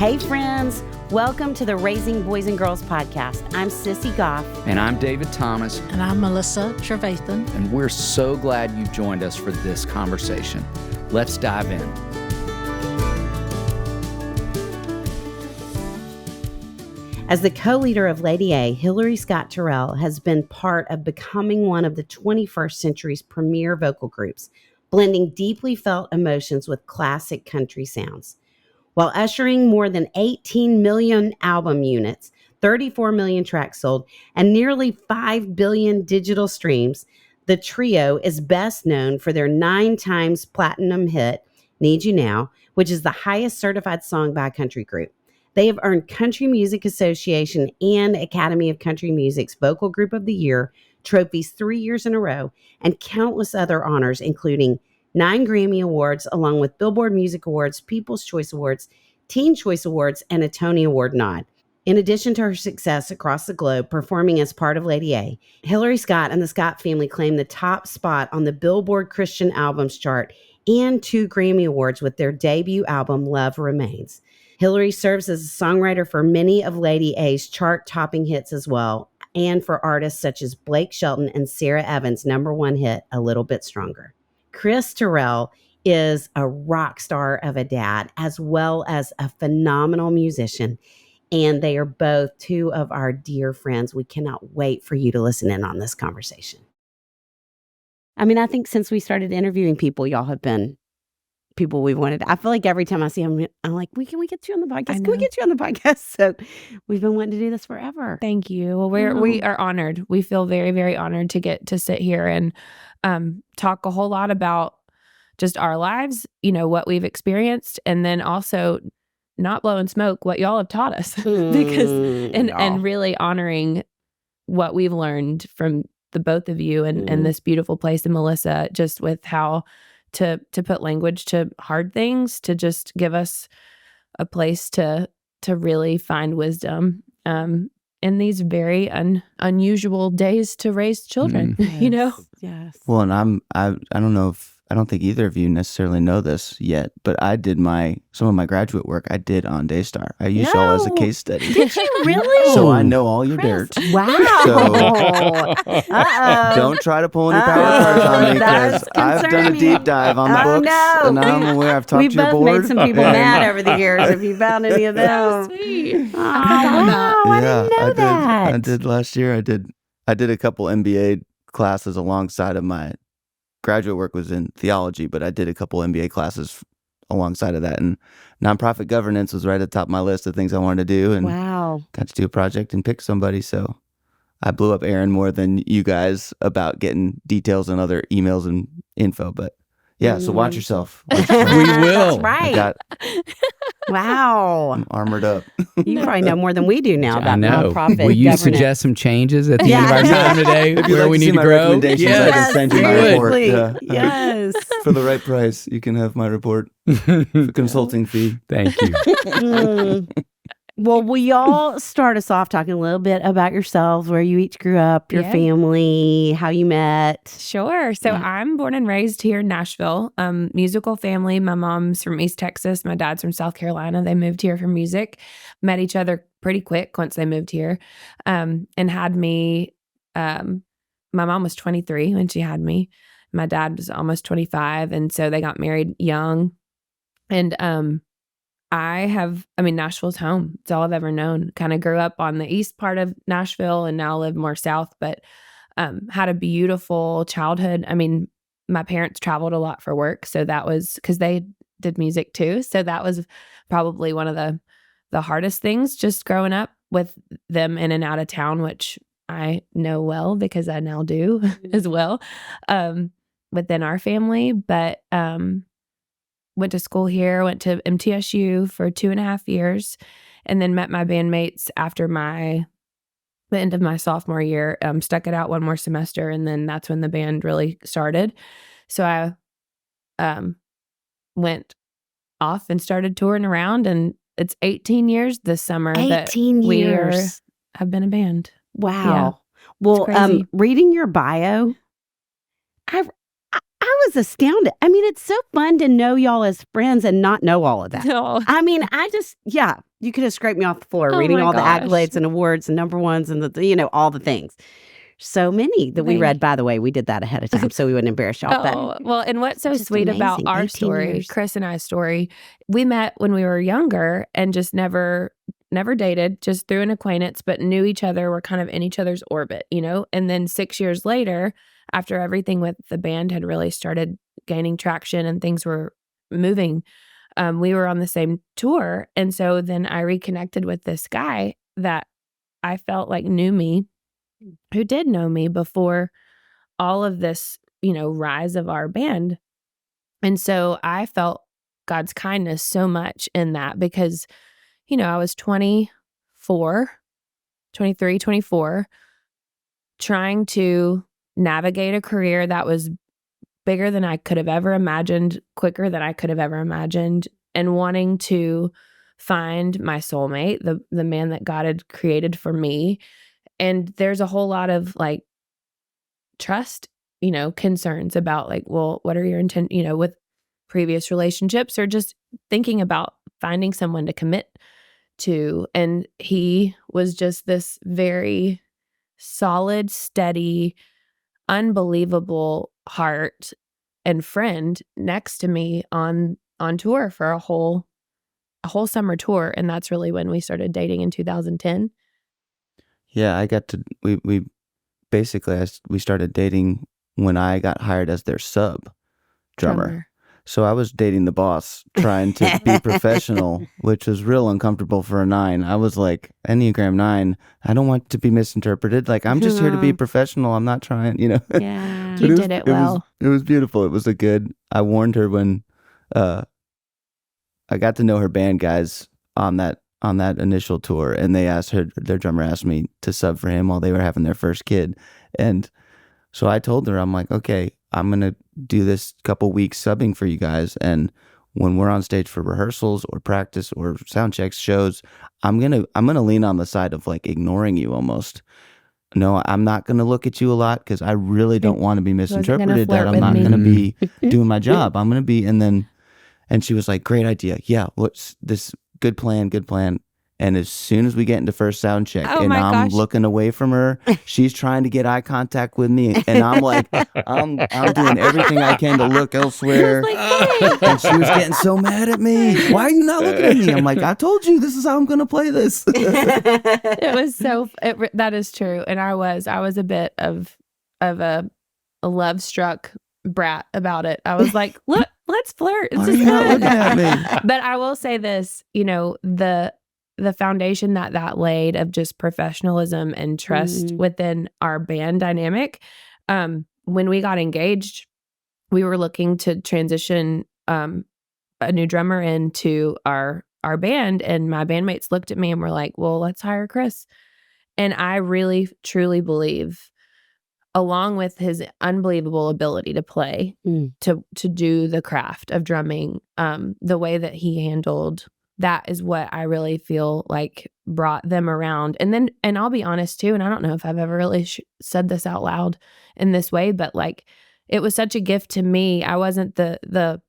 Hey friends, welcome to the Raising Boys and Girls podcast. I'm Sissy Goff. And I'm David Thomas. And I'm Melissa Trevathan. And we're so glad you joined us for this conversation. Let's dive in. As the co-leader of Lady A, Hillary Scott Tyrrell has been part of becoming one of the 21st century's premier vocal groups, blending deeply felt emotions with classic country sounds. While ushering more than 18 million album units, 34 million tracks sold, and nearly 5 billion digital streams, the trio is best known for their 9 times platinum hit, Need You Now, which is the highest certified song by a country group. They have earned Country Music Association and Academy of Country Music's Vocal Group of the Year trophies 3 years in a row, and countless other honors, including 9 Grammy Awards, along with Billboard Music Awards, People's Choice Awards, Teen Choice Awards, and a Tony Award nod. In addition to her success across the globe performing as part of Lady A, Hillary Scott and the Scott family claimed the top spot on the Billboard Christian Albums chart and 2 Grammy Awards with their debut album, Love Remains. Hillary serves as a songwriter for many of Lady A's chart-topping hits as well, and for artists such as Blake Shelton and Sarah Evans' #1 hit, A Little Bit Stronger. Chris Tyrrell is a rock star of a dad, as well as a phenomenal musician, and they are both 2 of our dear friends. We cannot wait for you to listen in on this conversation. I mean, I think since we started interviewing people, y'all have been people we've wanted. I feel like every time I see them, I'm like, can we get you on the podcast? Can we get you on the podcast? So we've been wanting to do this forever. Thank you. Well, we are honored. We feel very, very honored to get to sit here and talk a whole lot about just our lives, what we've experienced, and then also not blowing smoke what y'all have taught us and really honoring what we've learned from the both of you and this beautiful place in Melissa, just with how to put language to hard things, to just give us a place to really find wisdom in these very unusual days to raise children. Yes. Yes. Well, and I don't think either of you necessarily know this yet, but I did some of my graduate work I did on Daystar. I used y'all as a case study. Did you really? So I know all your dirt. Wow. So don't try to pull any power cards on me, because I've done a deep dive on the books, and I'm aware I've talked to your board. We've both made some people mad over the years. Have you found any of them? Sweet. I didn't know that. I did last year. I did a couple MBA classes alongside of my graduate work was in theology, but I did a couple MBA classes alongside of that, and nonprofit governance was right at the top of my list of things I wanted to do, and got to do a project and pick somebody. So I blew up Aaron more than you guys about getting details and other emails and info, but yeah, so watch yourself. We will. That's right. Wow. I'm armored up. You probably know more than we do now about nonprofit Will you governance. suggest some changes at the end of our time today where we need to grow? I can send you my report. Yeah. Yes. For the right price, you can have my report. The consulting fee. Thank you. Well, will y'all start us off talking a little bit about yourselves, where you each grew up, your family, how you met? Sure. So I'm born and raised here in Nashville. Musical family. My mom's from East Texas. My dad's from South Carolina. They moved here for music. Met each other pretty quick once they moved here, and had me. My mom was 23 when she had me. My dad was almost 25, and so they got married young. And Nashville's home. It's all I've ever known. Kind of grew up on the east part of Nashville and now live more south, but had a beautiful childhood. I mean, my parents traveled a lot for work, so that was because they did music too. So that was probably one of the hardest things, just growing up with them in and out of town, which I know well because I now do as well within our family. But went to school here, went to MTSU for 2.5 years, and then met my bandmates after the end of my sophomore year. Stuck it out one more semester, and then that's when the band really started. So I went off and started touring around, and it's 18 years this summer that we have been a band. Wow. Yeah, well, reading your bio, I was astounded. I mean, it's so fun to know y'all as friends and not know all of that. No. I mean, you could have scraped me off the floor Oh reading my all gosh. the accolades and awards and number ones and all the things. So many that we read, by the way. We did that ahead of time so we wouldn't embarrass y'all. Oh, well, and what's so just sweet about amazing. our 18 story, years. Chris and I's story, we met when we were younger and just never dated, just through an acquaintance, but knew each other, were kind of in each other's orbit, And then 6 years later, after everything with the band had really started gaining traction and things were moving, we were on the same tour. And so then I reconnected with this guy that I felt like knew me, who did know me before all of this, rise of our band. And so I felt God's kindness so much in that because, I was 23, 24, trying to navigate a career that was bigger than I could have ever imagined, quicker than I could have ever imagined, and wanting to find my soulmate, the man that God had created for me. And there's a whole lot of like trust, concerns about like, well, what are your intent, with previous relationships or just thinking about finding someone to commit to. And he was just this very solid, steady, unbelievable heart and friend next to me on tour for a whole summer tour. And that's really when we started dating in 2010. Yeah, we basically, we started dating when I got hired as their sub drummer. So I was dating the boss, trying to be professional, which was real uncomfortable for a 9. I was like, Enneagram 9, I don't want to be misinterpreted. Like, I'm just here to be professional. I'm not trying, Yeah. You did it well. It was beautiful. It was I warned her when I got to know her band guys on that initial tour, and their drummer asked me to sub for him while they were having their first kid. And so I told her, I'm like, okay, I'm going to do this couple weeks subbing for you guys. And when we're on stage for rehearsals or practice or sound checks, shows, I'm going to lean on the side of like ignoring you almost. No, I'm not going to look at you a lot because I really don't want to be misinterpreted that I'm not going to be doing my job. I'm going to be, and she was like, great idea. Yeah. What's this? Good plan. And as soon as we get into first sound check I'm looking away from her, she's trying to get eye contact with me. And I'm like, I'm doing everything I can to look elsewhere. Like, hey. And she was getting so mad at me. Why are you not looking at me? I'm like, I told you this is how I'm going to play this. It was that is true. And I was a bit of a love struck brat about it. I was like, look, let's flirt. It's just not looking at me. But I will say this, the foundation that laid of just professionalism and trust within our band dynamic. When we got engaged, we were looking to transition a new drummer into our band, and my bandmates looked at me and were like, well, let's hire Chris. And I really, truly believe, along with his unbelievable ability to play, to do the craft of drumming, the way that he handled, that is what I really feel like brought them around. And I'll be honest too, and I don't know if I've ever really said this out loud in this way, but like, it was such a gift to me. I wasn't the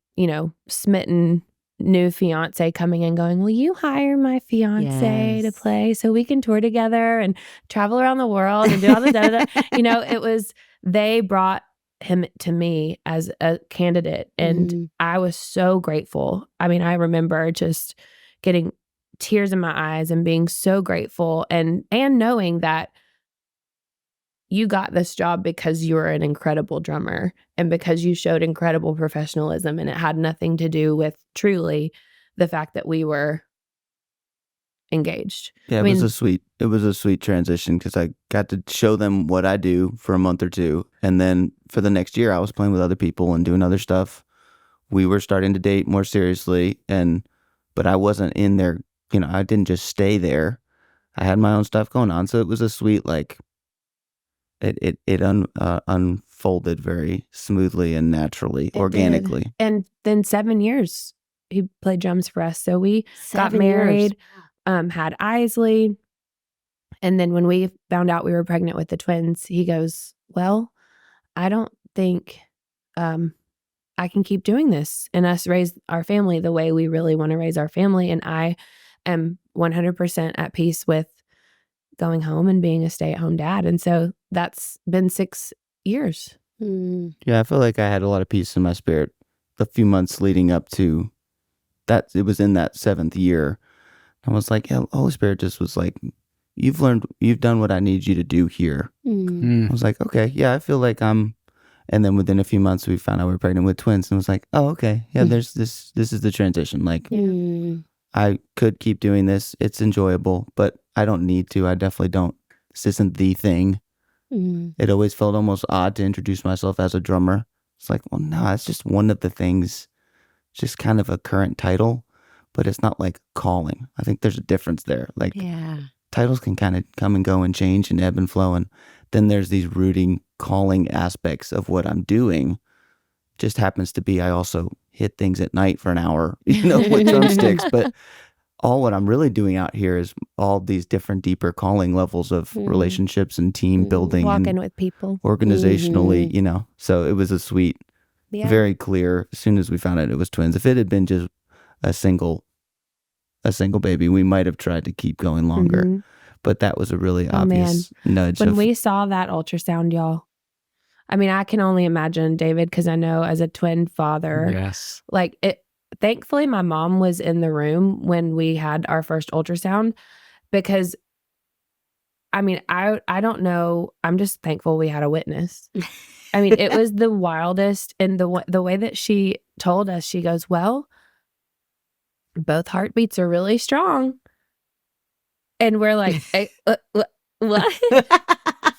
smitten new fiance coming and going, will you hire my fiance to play so we can tour together and travel around the world and do all the da-da-da. It was, they brought him to me as a candidate, and I was so grateful. I mean, I remember just getting tears in my eyes and being so grateful and knowing that you got this job because you were an incredible drummer and because you showed incredible professionalism, and it had nothing to do with truly the fact that we were engaged. Yeah, it was a sweet transition because I got to show them what I do for a month or two, and then for the next year I was playing with other people and doing other stuff. We were starting to date more seriously, but I wasn't in there. I didn't just stay there. I had my own stuff going on, so it was a sweet It unfolded very smoothly and naturally, organically. Did. And then 7 years he played drums for us. So we got married, had Isley. And then when we found out we were pregnant with the twins, he goes, well, I don't think I can keep doing this and us raise our family the way we really want to raise our family. And I am 100% at peace with going home and being a stay-at-home dad. And so that's been 6 years. Yeah, I feel like I had a lot of peace in my spirit the few months leading up to that. It was in that 7th year. I was like, yeah, Holy Spirit just was like, you've done what I need you to do here. I was like, okay, yeah, I feel like and then within a few months we found out we were pregnant with twins, and it was like, oh, okay, yeah, there's this is the transition. Like, I could keep doing this. It's enjoyable, but I don't need to. I definitely don't. This isn't the thing. It always felt almost odd to introduce myself as a drummer. It's like, well, no, it's just one of the things. It's just kind of a current title, but it's not like calling. I think there's a difference there. Like, titles can kind of come and go and change and ebb and flow. And then there's these rooting, calling aspects of what I'm doing. Just happens to be I also hit things at night for an hour, with drumsticks. But all what I'm really doing out here is all these different deeper calling levels of relationships and team building. Walking and with people. Organizationally, So it was a sweet, very clear. As soon as we found out it was twins, if it had been just a single baby, we might have tried to keep going longer. But that was a really obvious nudge. When we saw that ultrasound, y'all, I mean, I can only imagine David, because I know as a twin father, Yes. like it. Thankfully, my mom was in the room when we had our first ultrasound, because, I mean, I don't know. I'm just thankful we had a witness. I mean, it was the wildest. And the way that she told us, she goes, well, both heartbeats are really strong. And we're like, what?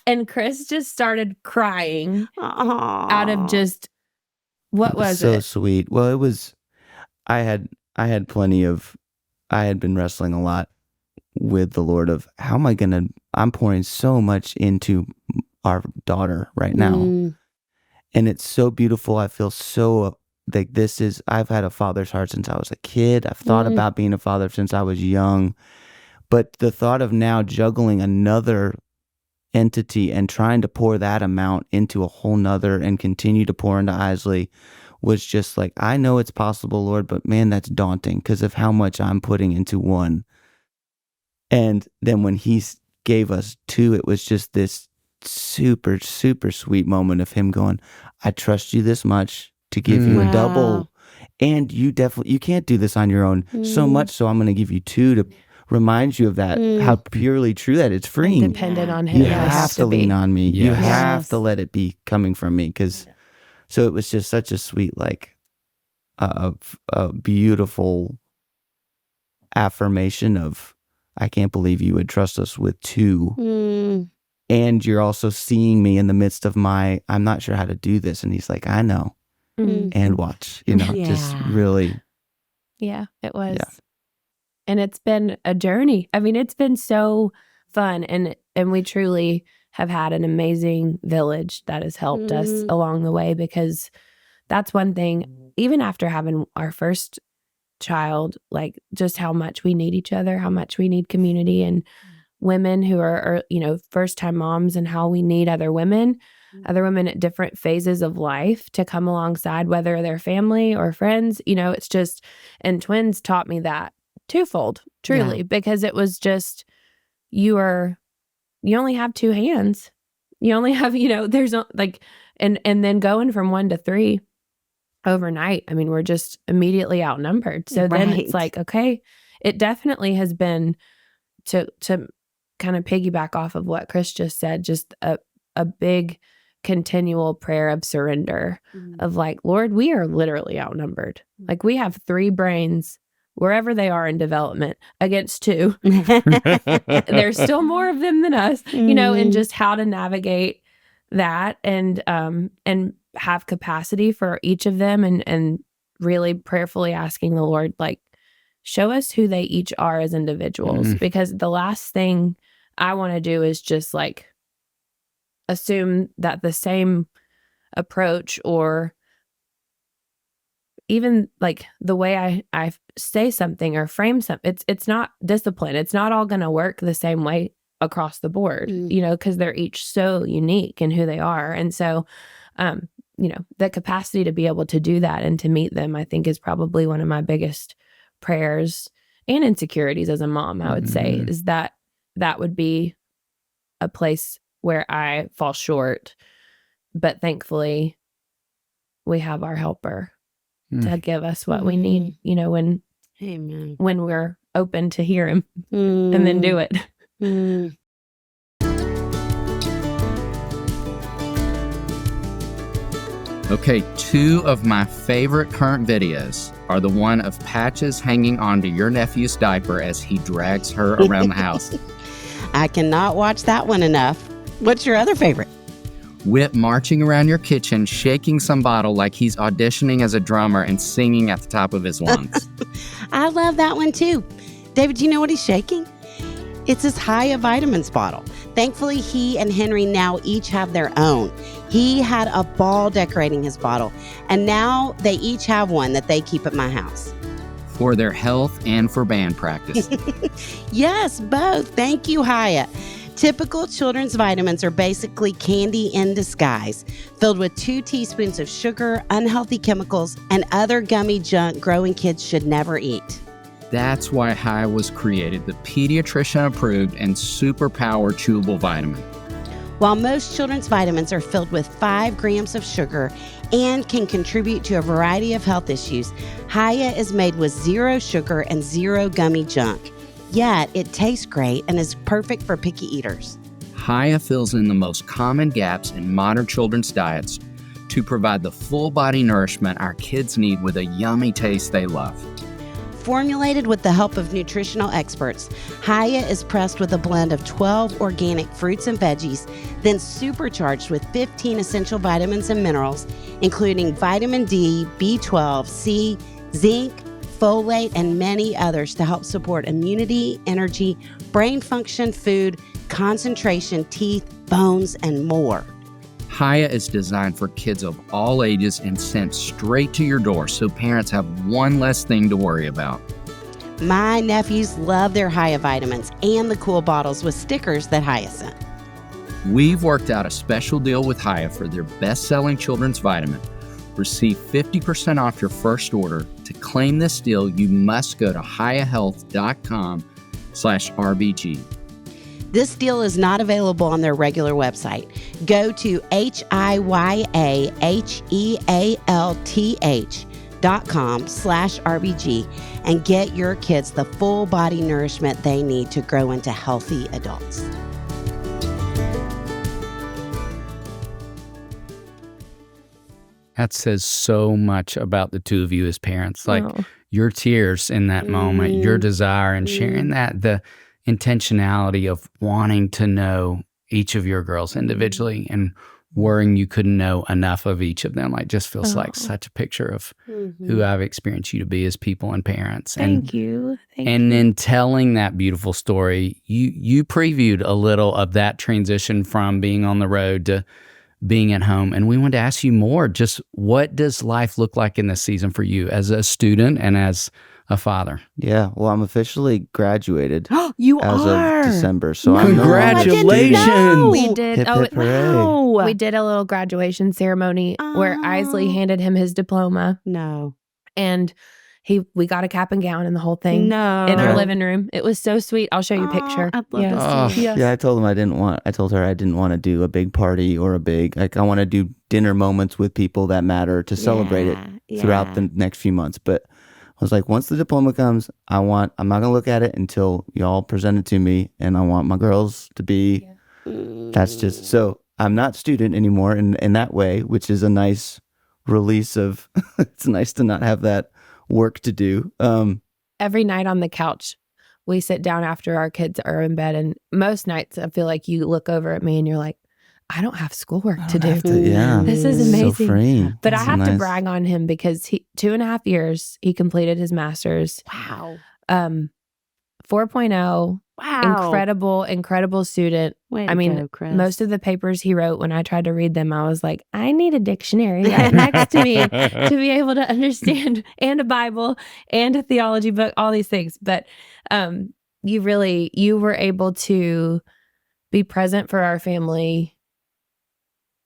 And Chris just started crying out of just, what was so it? Sweet. Well, it was, I had been wrestling a lot with the Lord of how am I I'm pouring so much into our daughter right now. And it's so beautiful. I feel so like I've had a father's heart since I was a kid. I've thought about being a father since I was young. But the thought of now juggling another entity and trying to pour that amount into a whole nother and continue to pour into Isley was just like, I know it's possible, Lord, but man, that's daunting because of how much I'm putting into one. And then when he gave us 2, it was just this super, super sweet moment of him going, I trust you this much to give you a double. And you can't do this on your own. So much so I'm going to give you 2 to remind you of that, how purely true that it's freeing. Dependent on him. You have to lean on me. Yes. You have to let it be coming from me. So it was just such a sweet, like, a beautiful affirmation of, I can't believe you would trust us with 2. And you're also seeing me in the midst of I'm not sure how to do this. And he's like, I know. And watch, just really. Yeah, it was. Yeah. And it's been a journey. I mean, it's been so fun. And we truly have had an amazing village that has helped us along the way, because that's one thing, even after having our first child, like just how much we need each other, how much we need community, and women who are first time moms, and how we need other women at different phases of life to come alongside, whether they're family or friends. It's just, and twins taught me that twofold, truly, because it was just, you only have 2 hands. You only have, there's like, and then going from 1 to 3 overnight, I mean, we're just immediately outnumbered. So then it's like, okay, it definitely has been to kind of piggyback off of what Chris just said, just a big continual prayer of surrender of like, Lord, we are literally outnumbered. Like, we have 3 brains wherever they are in development against 2. There's still more of them than us, and just how to navigate that and have capacity for each of them, and really prayerfully asking the Lord, like, show us who they each are as individuals, because the last thing I want to do is just like assume that the same approach, or even like the way I say something or frame something, it's not discipline. It's not all going to work the same way across the board, because they're each so unique in who they are. And so the capacity to be able to do that and to meet them, I think is probably one of my biggest prayers and insecurities as a mom, I would say, is that would be a place where I fall short. But thankfully, we have our helper to give us what we need, when we're open to hear him and then do it. Okay, 2 of my favorite current videos are the one of Patches hanging onto your nephew's diaper as he drags her around the house. I cannot watch that one enough. What's your other favorite? Whip marching around your kitchen, shaking some bottle like he's auditioning as a drummer and singing at the top of his lungs. I love that one too. David, do you know what he's shaking? It's his Hiya Vitamins bottle. Thankfully, he and Henry now each have their own. He had a ball decorating his bottle, and now they each have one that they keep at my house. For their health and for band practice. Yes, both. Thank you, Hiya. Typical children's vitamins are basically candy in disguise, filled with 2 teaspoons of sugar, unhealthy chemicals, and other gummy junk growing kids should never eat. That's why Hiya was created, the pediatrician-approved and super-powered chewable vitamin. While most children's vitamins are filled with 5 grams of sugar and can contribute to a variety of health issues, Hiya is made with 0 sugar and 0 gummy junk. Yet, it tastes great and is perfect for picky eaters. Hiya fills in the most common gaps in modern children's diets to provide the full body nourishment our kids need with a yummy taste they love. Formulated with the help of nutritional experts, Hiya is pressed with a blend of 12 organic fruits and veggies, then supercharged with 15 essential vitamins and minerals, including vitamin D, B12, C, zinc, folate, and many others to help support immunity, energy, brain function, food, concentration, teeth, bones, and more. Hiya is designed for kids of all ages and sent straight to your door so parents have one less thing to worry about. My nephews love their Hiya vitamins and the cool bottles with stickers that Hiya sent. We've worked out a special deal with Hiya for their best-selling children's vitamin. Receive 50% off your first order. To claim this deal, you must go to hiyahealth.com/RBG. This deal is not available on their regular website. Go to hiyahealth.com/RBG and get your kids the full body nourishment they need to grow into healthy adults. That says so much about the 2 of you as parents. Like your tears in that moment, your desire and sharing that, the intentionality of wanting to know each of your girls individually and worrying you couldn't know enough of each of them. Like just feels like such a picture of who I've experienced you to be as people and parents. Thank you. And in telling that beautiful story, you previewed a little of that transition from being on the road to being at home. And we wanted to ask you more, just what does life look like in this season for you as a student and as a father? Yeah, well, I'm officially graduated You as are. of December. So Congratulations! We did. Hip, hip, hooray. We did a little graduation ceremony where Isley handed him his diploma, No. and we got a cap and gown and the whole thing No. in our living room. It was so sweet. I'll show you a picture. I'd love to see it. Yeah, I told her I didn't want to do a big party or I want to do dinner moments with people that matter to celebrate it throughout the next few months. But I was like, once the diploma comes, I'm not going to look at it until y'all present it to me. And I want my girls to be, that's just, so I'm not student anymore in that way, which is a nice release of, it's nice to not have that work to do. Every night on the couch, we sit down after our kids are in bed, and most nights I feel like you look over at me and you're like, I don't have schoolwork to do. This is amazing. So freeing. But I have to brag on him because 2.5 years he completed his master's. Wow. 4.0. Wow. Incredible student. Way I mean, go, Chris. most of the papers he wrote, when I tried to read them, I was like, I need a dictionary right next to me to be able to understand, and a Bible and a theology book, all these things. But you were able to be present for our family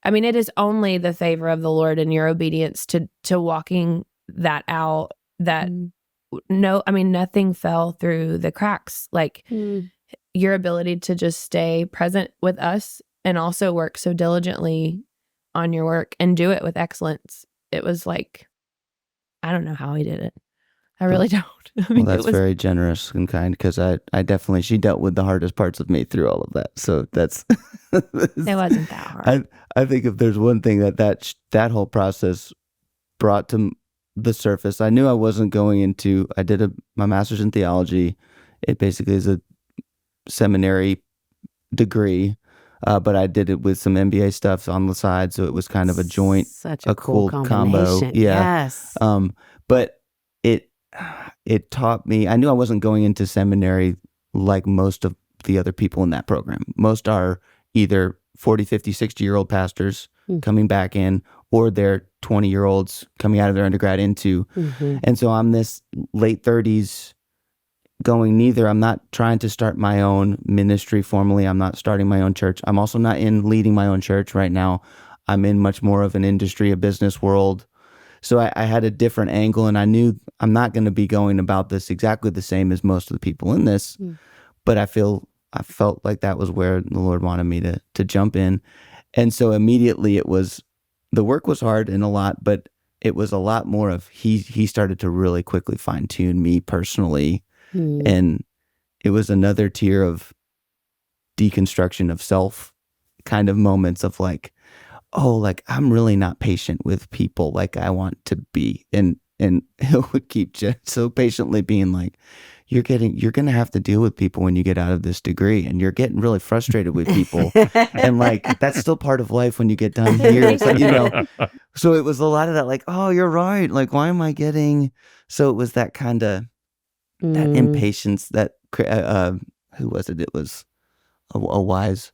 I mean, it is only the favor of the Lord and your obedience to walking that out that nothing fell through the cracks. Like your ability to just stay present with us and also work so diligently on your work and do it with excellence. It was like, I don't know how he did it. I really don't. I mean, well, that's very generous and kind, because I definitely, she dealt with the hardest parts of me through all of that. So that's it wasn't that hard. I think if there's one thing that whole process brought to the surface, I knew I wasn't going into. I did my master's in theology. It basically is a seminary degree, but I did it with some MBA stuff on the side, so it was kind of a joint, such a cool combo. Yeah. Yes. But it taught me. I knew I wasn't going into seminary like most of the other people in that program. Most are either 40, 50, 60-year-old pastors coming back in, or they're 20-year-olds coming out of their undergrad into. And so I'm this late 30s going neither. I'm not trying to start my own ministry formally. I'm not starting my own church. I'm also not in leading my own church right now. I'm in much more of an industry, a business world. So I had a different angle, and I knew I'm not going to be going about this exactly the same as most of the people in this, but I felt like that was where the Lord wanted me to jump in. And so immediately the work was hard and a lot, but it was a lot more of he started to really quickly fine tune me personally. And it was another tier of deconstruction of self kind of moments of like, oh, like I'm really not patient with people like I want to be. And he would keep so patiently being like, you're going to have to deal with people when you get out of this degree, and you're getting really frustrated with people. And like, that's still part of life when you get done here. So, so it was a lot of that, like, oh, you're right. Like, why am I getting, so it was that kind of, that impatience that, who was it? It was a wise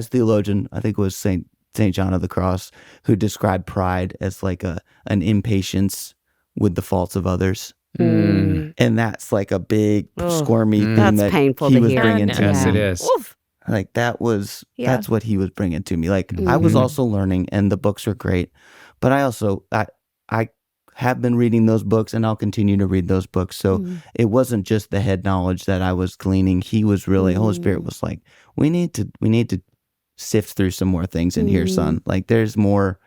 theologian. I think it was St. John of the Cross, who described pride as like an impatience with the faults of others. And that's like a big squirmy thing that painful he to was hear. bringing to me. Yes, it is. Oof. Like that's what he was bringing to me. Like I was also learning, and the books are great, but I also, I have been reading those books, and I'll continue to read those books. So it wasn't just the head knowledge that I was gleaning. He was really, Holy Spirit was like, we need to sift through some more things in here, son. Like there's more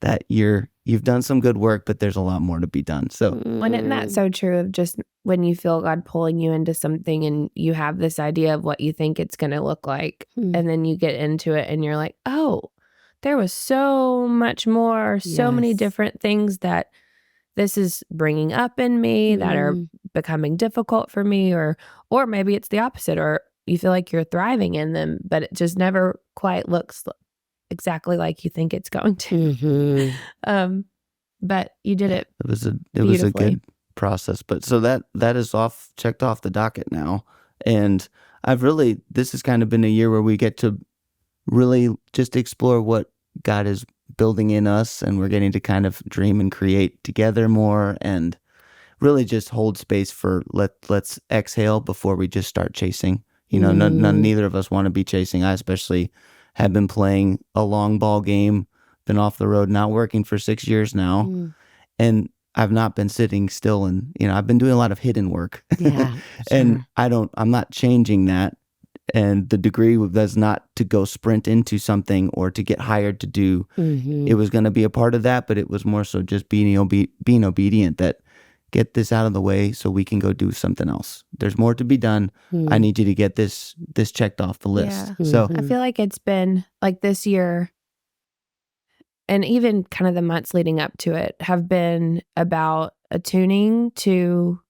that you've done some good work, but there's a lot more to be done. So isn't that so true of just when you feel God pulling you into something and you have this idea of what you think it's going to look like, and then you get into it and you're like, oh, there was so much more, so many different things that this is bringing up in me that are becoming difficult for me, or maybe it's the opposite, or you feel like you're thriving in them, but it just never quite looks exactly like you think it's going to. But you did it. It was a good process. But so that is checked off the docket now. And this has kind of been a year where we get to really just explore what God is building in us, and we're getting to kind of dream and create together more, and really just hold space for let's exhale before we just start chasing. Neither of us want to be chasing. I especially have been playing a long ball game, been off the road, not working for 6 years now. And I've not been sitting still, and, I've been doing a lot of hidden work. Yeah, And I'm not changing that. And the degree was not to go sprint into something or to get hired to do. It was going to be a part of that, but it was more so just being obedient, that get this out of the way so we can go do something else. There's more to be done. I need you to get this checked off the list. Yeah. So I feel like it's been like this year, and even kind of the months leading up to it have been about attuning to,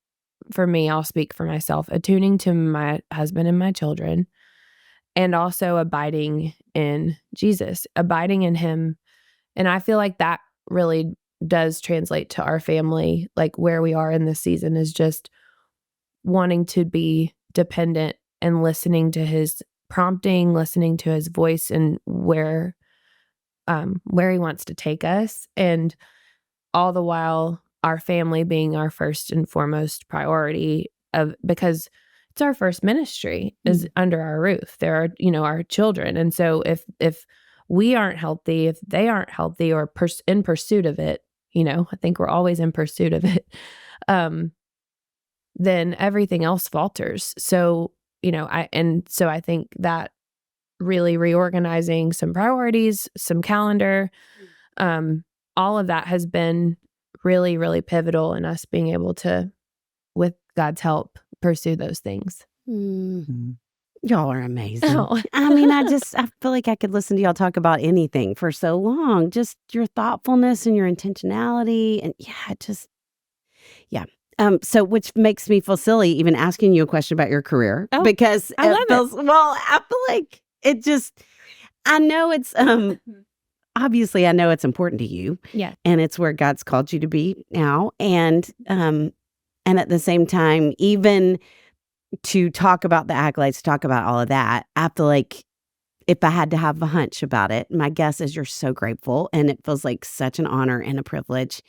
for me, I'll speak for myself, attuning to my husband and my children, and also abiding in Jesus, abiding in him. And I feel like that really does translate to our family, like where we are in this season is just wanting to be dependent and listening to his prompting, listening to his voice, and where he wants to take us, and all the while our family being our first and foremost priority, because it's our first ministry is under our roof. There are, our children. And so if we aren't healthy, if they aren't healthy or in pursuit of it, I think we're always in pursuit of it, then everything else falters. So, I think that really reorganizing some priorities, some calendar, all of that has been really, really pivotal in us being able to, with God's help, pursue those things. Y'all are amazing. Oh. I mean, I feel like I could listen to y'all talk about anything for so long. Just your thoughtfulness and your intentionality. And yeah. So which makes me feel silly even asking you a question about your career because I love it. Well, I feel like it just, I know it's, obviously I know it's important to you. Yeah. And it's where God's called you to be now. And at the same time, even to talk about the accolades, talk about all of that, I feel like if I had to have a hunch about it, my guess is you're so grateful and it feels like such an honor and a privilege.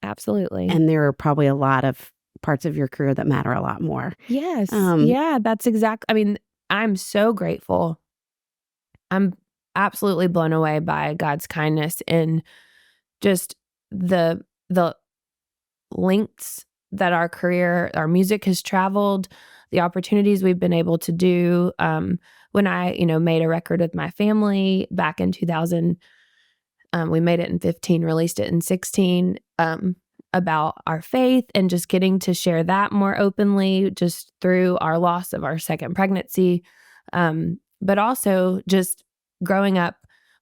Absolutely. And there are probably a lot of parts of your career that matter a lot more. Yes. Yeah, that's exactly. I mean, I'm so grateful. I'm absolutely blown away by God's kindness and just the lengths that our music has traveled, the opportunities we've been able to do. When I, made a record with my family back in 2000, we made it in 15, released it in 16, about our faith and just getting to share that more openly just through our loss of our second pregnancy. But also just growing up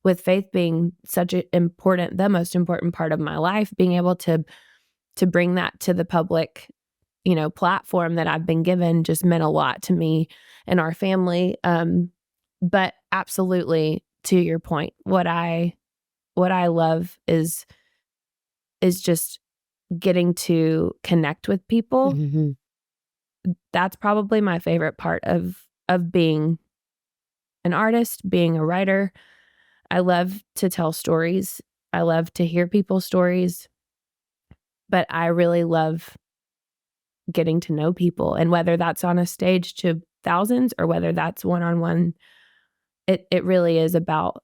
with faith being such the most important part of my life, being able to bring that to the public, platform that I've been given just meant a lot to me and our family. But absolutely, to your point, what I love is just getting to connect with people. Mm-hmm. That's probably my favorite part of being an artist, being a writer. I love to tell stories. I love to hear people's stories. But I really love getting to know people. And whether that's on a stage to thousands or whether that's one-on-one, it really is about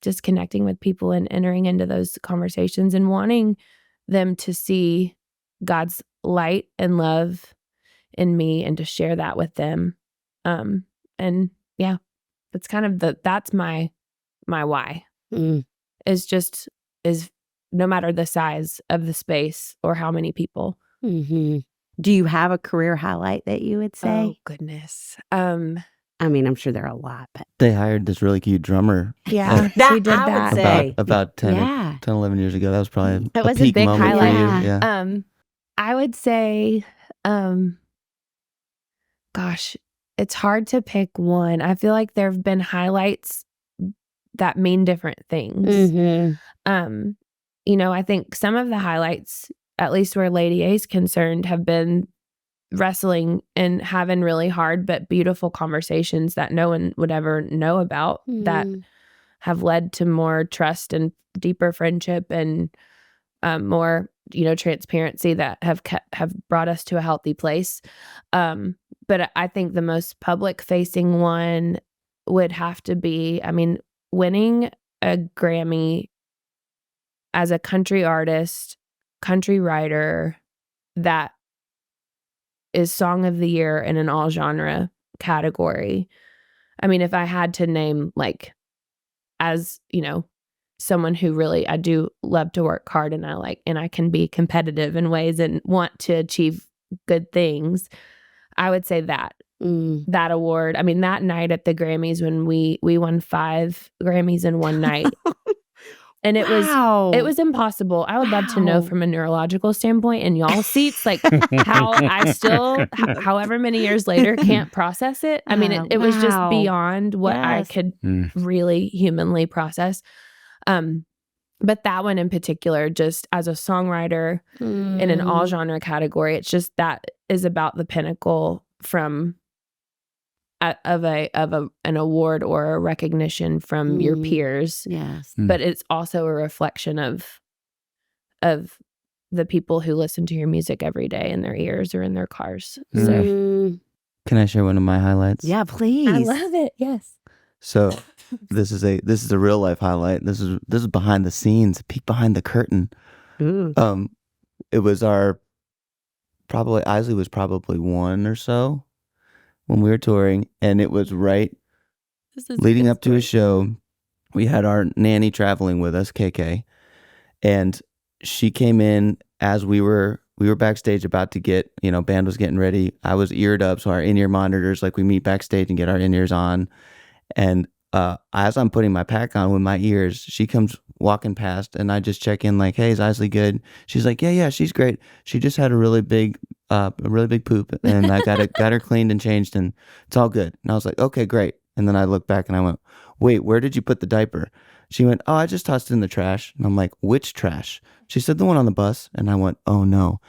just connecting with people and entering into those conversations and wanting them to see God's light and love in me and to share that with them. And yeah, that's kind of that's my why. Is no matter the size of the space or how many people. Mm-hmm. Do you have a career highlight that you would say? Oh, goodness. I mean, I'm sure there are a lot, but they hired this really cute drummer. Yeah, that we did I that. would say. About 10, 11 years ago. That was probably it was peak a big moment highlight. for you. Yeah. I would say, gosh, it's hard to pick one. I feel like there have been highlights that mean different things. Mm-hmm. I think some of the highlights, at least where Lady A is concerned, have been wrestling and having really hard but beautiful conversations that no one would ever know about that have led to more trust and deeper friendship and more, transparency that have brought us to a healthy place. But I think the most public facing one would have to be, winning a Grammy as a country artist, country writer that is Song of the Year in an all genre category. If I had to name, as, someone who really, I do love to work hard and I can be competitive in ways and want to achieve good things, I would say that award. That night at the Grammys when we won 5 Grammys in one night. And it was impossible. I would love to know from a neurological standpoint in y'all's seats, how I still, however many years later, can't process it. It was just beyond what I could really humanly process. But that one in particular, just as a songwriter in an all genre category, it's just that is about the pinnacle from of an award or a recognition from your peers. Yes. But it's also a reflection of the people who listen to your music every day in their ears or in their cars. So Can I share one of my highlights? Yeah, please. I love it. Yes. So this is a real life highlight. This is behind the scenes, a peek behind the curtain. Ooh. It was Isley was probably 1 or so when we were touring, and it was right leading up to a show. We had our nanny traveling with us, KK, and she came in as we were backstage about to get, band was getting ready. I was eared up, so our in-ear monitors, like we meet backstage and get our in-ears on. And as I'm putting my pack on with my ears, she comes walking past, and I just check in like, "Hey, is Isley good?" She's like, "Yeah, she's great. She just had a really big poop, and I got her cleaned and changed, and it's all good." And I was like, "Okay, great." And then I looked back and I went, "Wait, where did you put the diaper?" She went, "Oh, I just tossed it in the trash." And I'm like, "Which trash?" She said, "The one on the bus." And I went, "Oh no,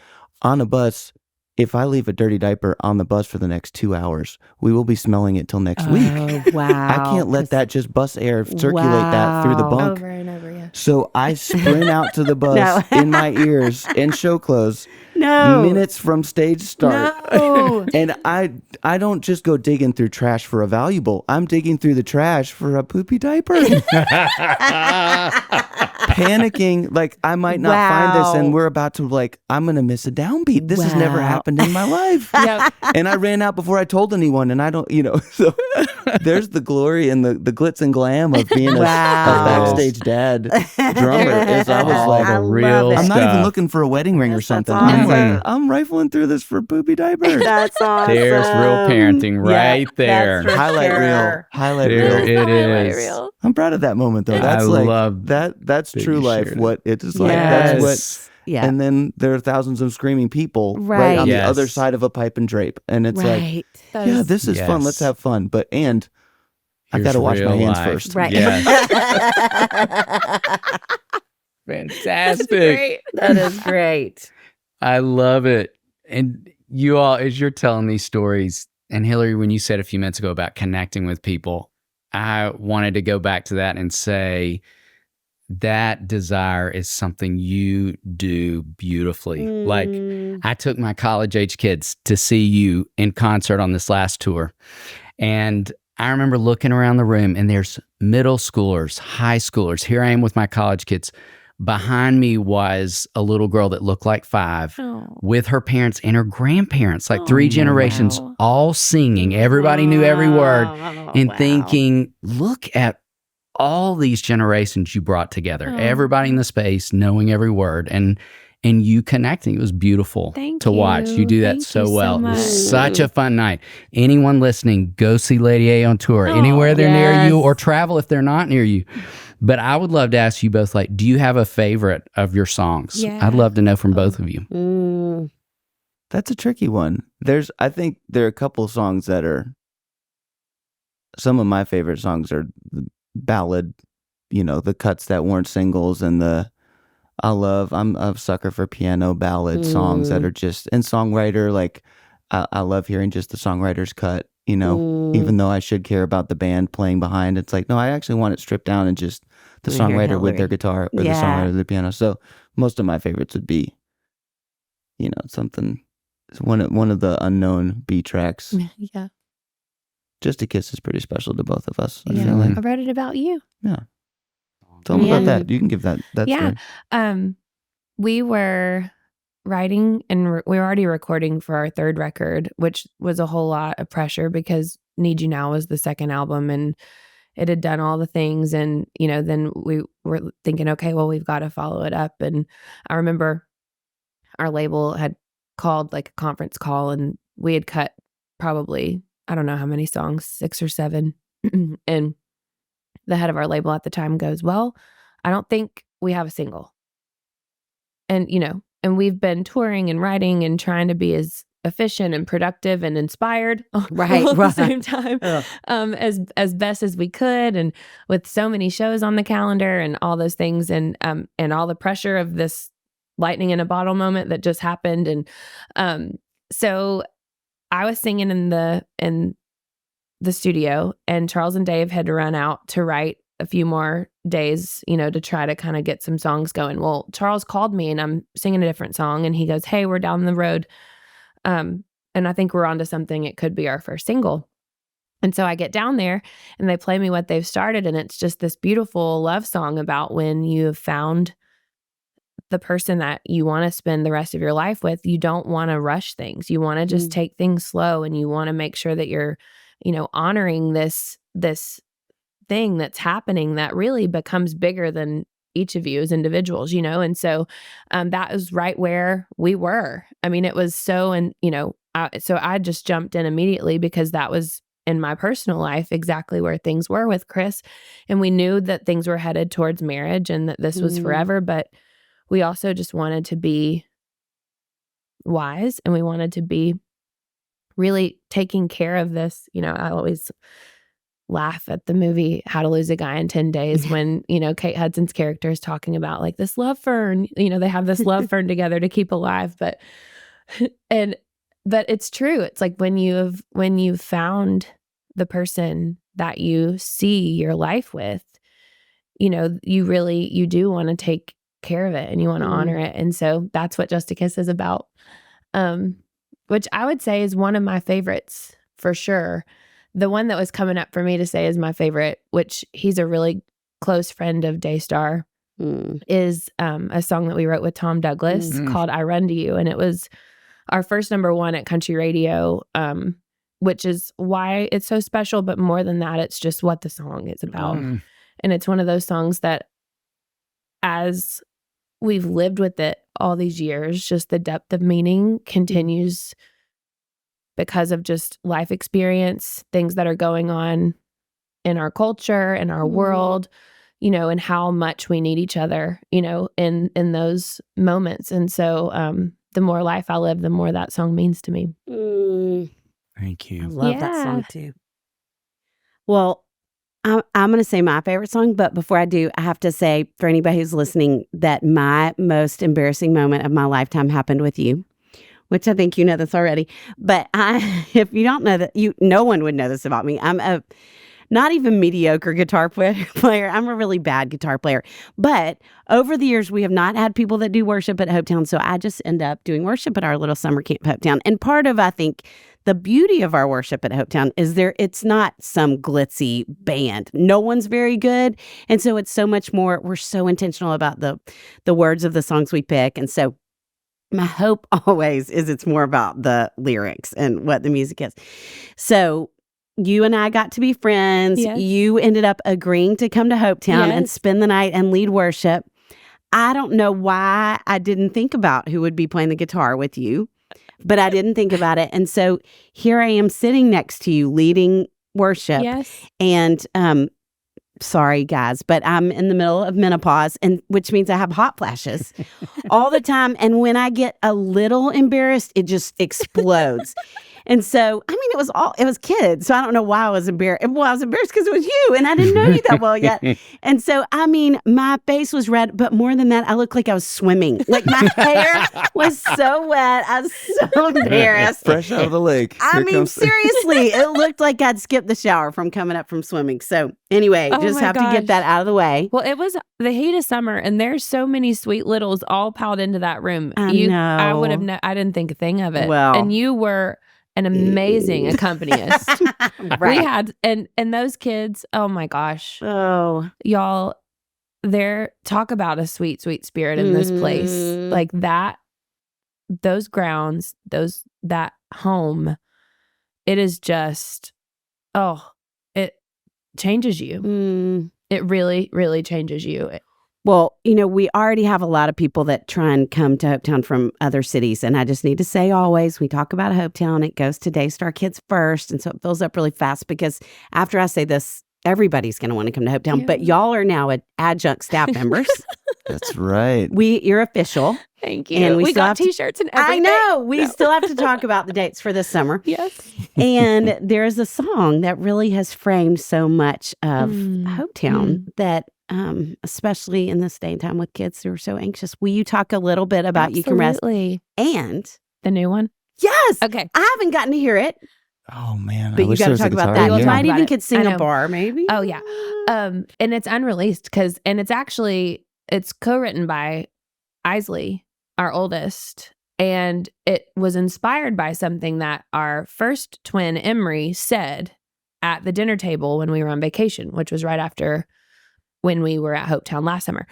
on a bus. If I leave a dirty diaper on the bus for the next 2 hours, we will be smelling it till next week. Wow. I can't let that just bus air circulate that through the bunk." Over and over, yeah. So I sprint out to the bus in my ears in show clothes. No. Minutes from stage start. No. And I don't just go digging through trash for a valuable. I'm digging through the trash for a poopy diaper. Panicking, like I might not find this, and we're about to I'm gonna miss a downbeat. This has never happened in my life. Yep. And I ran out before I told anyone, and I don't, so there's the glory and the glitz and glam of being a backstage dad drummer. Is I was like, the real I'm not even stuff. looking for a wedding ring or something. awesome. I'm rifling through this for poopy diaper. That's awesome. There's real parenting right there. That's for Highlight sure. reel. Highlight There reel. it is. I'm proud of that moment though. That's I love that's that true you life. shared What it is like. Yes. That's what. Yeah. And then there are thousands of screaming people right Right. on Yes. the other side of a pipe and drape, and it's like, yeah, this is fun. Let's have fun. But I got Here's to wash my real hands life. first. Right. Yes. Fantastic. That is great. I love it. And you all, as you're telling these stories, and Hillary, when you said a few minutes ago about connecting with people, I wanted to go back to that and say that desire is something you do beautifully. Like I took my college age kids to see you in concert on this last tour. And I remember looking around the room, and there's middle schoolers, high schoolers. Here I am with my college kids. Behind me was a little girl that looked like 5 with her parents and her grandparents, like 3 generations, all singing. Everybody knew every word, and thinking, look at all these generations you brought together. Everybody in the space knowing every word, and you connecting. It was beautiful to watch. You do that so well. It was such a fun night. Anyone listening, go see Lady A on tour. Anywhere they're near you, or travel if they're not near you. But I would love to ask you both, do you have a favorite of your songs? Yeah. I'd love to know from both of you. That's a tricky one. I think there are a couple songs that are, some of my favorite songs are the ballad, the cuts that weren't singles, and I'm a sucker for piano ballad songs that are just, and songwriter, I love hearing just the songwriter's cut, even though I should care about the band playing behind. It's like, no, I actually want it stripped down and just the songwriter with their guitar, or the songwriter with the piano. So most of my favorites would be, something, one of the unknown B tracks. Yeah. Just a Kiss is pretty special to both of us. I Yeah. feel like. I wrote it about you. Yeah. Tell me about that. You can give that story. We were writing, and we were already recording for our 3rd record, which was a whole lot of pressure because Need You Now was the 2nd album, and it had done all the things. And, then we were thinking, okay, well, we've got to follow it up. And I remember our label had called a conference call, and we had cut probably, I don't know how many songs, 6 or 7. And the head of our label at the time goes, well, I don't think we have a single. And, and we've been touring and writing and trying to be as efficient and productive and inspired all at the same time, as best as we could. And with so many shows on the calendar and all those things, and all the pressure of this lightning in a bottle moment that just happened. And so I was singing in the studio, and Charles and Dave had to run out to write a few more days, to try to kind of get some songs going. Well, Charles called me, and I'm singing a different song, and he goes, hey, we're down the road. And I think we're onto something. It could be our first single. And so I get down there and they play me what they've started. And it's just this beautiful love song about when you have found the person that you want to spend the rest of your life with. You don't want to rush things. You want to just take things slow, and you want to make sure that you're, honoring this thing that's happening that really becomes bigger than each of you as individuals, And so that is right where we were. I mean, it was so, and, so I just jumped in immediately because that was in my personal life exactly where things were with Chris. And we knew that things were headed towards marriage and that this was forever, but we also just wanted to be wise, and we wanted to be really taking care of this. I always laugh at the movie How to Lose a Guy in 10 Days when, Kate Hudson's character is talking about like this love fern, they have this love fern together to keep alive. But it's true. It's like when you've found the person that you see your life with, you do want to take care of it and you want to honor it. And so that's what Just a Kiss is about. Which I would say is one of my favorites for sure. The one that was coming up for me to say is my favorite, which he's a really close friend of Daystar, is a song that we wrote with Tom Douglas called I Run to You. And it was our first #1 at country radio, which is why it's so special. But more than that, it's just what the song is about. And it's one of those songs that as we've lived with it all these years, just the depth of meaning continues because of just life experience, things that are going on in our culture, in our world, and how much we need each other, in those moments. And so the more life I live, the more that song means to me. Thank you. I love that song too. Well, I'm going to say my favorite song, but before I do, I have to say for anybody who's listening that my most embarrassing moment of my lifetime happened with you, which I think you know this already. But if you don't know that, no one would know this about me. I'm a not even mediocre guitar player. I'm a really bad guitar player. But over the years, we have not had people that do worship at Hopetown. So I just end up doing worship at our little summer camp, Hopetown. And part of, I think, the beauty of our worship at Hopetown is it's not some glitzy band. No one's very good. And so it's so much more, we're so intentional about the words of the songs we pick. And so my hope always is it's more about the lyrics and what the music is. So you and I got to be friends. Yes. You ended up agreeing to come to Hopetown and spend the night and lead worship. I don't know why I didn't think about who would be playing the guitar with you, but I didn't think about it. And so here I am sitting next to you leading worship. Yes. And sorry, guys, but I'm in the middle of menopause, and which means I have hot flashes all the time. And when I get a little embarrassed, it just explodes. And so, I mean, it was kids. So I don't know why I was embarrassed. Well, I was embarrassed because it was you and I didn't know you that well yet. And so, I mean, my face was red, but more than that, I looked like I was swimming. Like my hair was so wet. I was so embarrassed. Fresh out of the lake. Seriously, it looked like I'd skipped the shower from coming up from swimming. So anyway, just have to get that out of the way. Well, it was the heat of summer and there's so many sweet littles all piled into that room. I know. I would have, I didn't think a thing of it. Well, and you were an amazing accompanist. Right. We had, and those kids, oh my gosh. Oh, y'all, talk about a sweet, sweet spirit in this place. Like that, those grounds, that home, it is just, it changes you. It really, really changes you. Well, we already have a lot of people that try and come to Hopetown from other cities. And I just need to say always, we talk about Hopetown, it goes to Daystar kids first. And so it fills up really fast because after I say this, everybody's going to want to come to Hopetown. Yeah. But y'all are now adjunct staff members. That's right. You're official. Thank you. And we got t-shirts and everything. I know. We still have to talk about the dates for this summer. Yes. And there's a song that really has framed so much of Hopetown that especially in this day and time with kids who are so anxious. Will you talk a little bit about You Can Rest? And the new one? Yes. Okay. I haven't gotten to hear it. Oh man. But you got to talk about that. You might even could sing a bar, maybe. Oh yeah. And it's unreleased it's co-written by Isley, our oldest. And it was inspired by something that our first twin, Emery, said at the dinner table when we were on vacation, which was right after when we were at Hopetown last summer.